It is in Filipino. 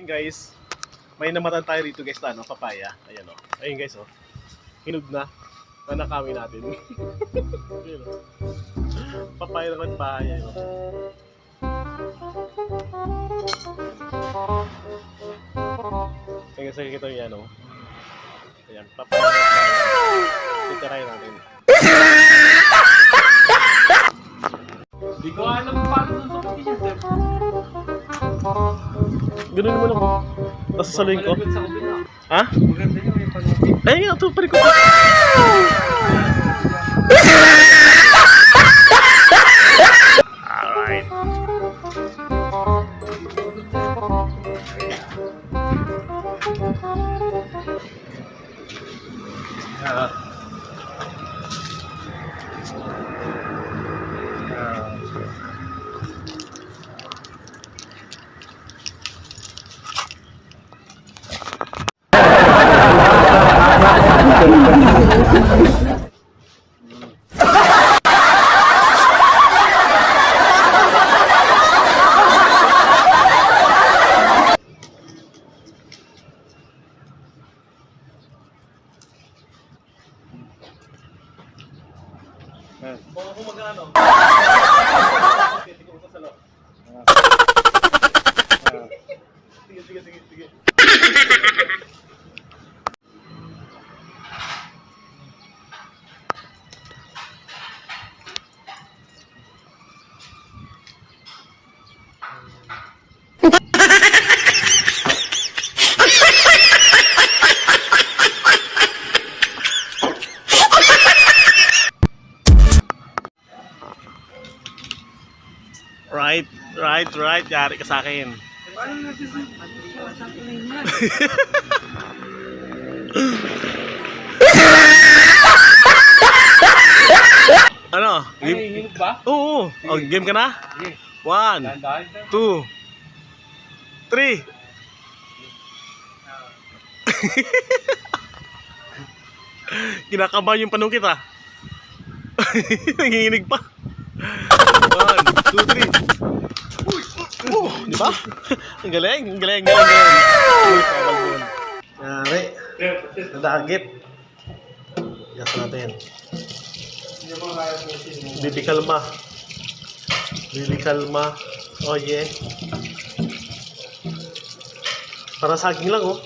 Ayun guys, may namatan tayo rito guys na papaya. Ayan o. Ayun guys o. Hinog na. Nanakawin natin. Ayun o. Papaya naman papaya. Ayun o. Ayun guys, nakikita nyo yan o. Ayan, papaya. Titirahin natin. Hindi ko alam paano susukin yun, sir. Ganun naman ako. Tapos sasaluhin ko. Malagod sa kabila. Ha? Maganda yun, may panapit. Ayun nga, ito pa rin ko. Alright. Kung magkano? Sige, ko sa loob. Sige. Right. Yari ka sa akin. Paano natin sa plane yan? Ano? Ay, hinog ba? Oo. Oh, game ka na? Sige. 1, Dahan-dahan ka. 2, 3. Kinakabahan yung panungkit ha. Nanginginig pa. 1, 2, 3. Di ba? Ang galing. Yari. Nadagit. Gas natin. Bibi kalma. Oh yeah. Para saging lang oh.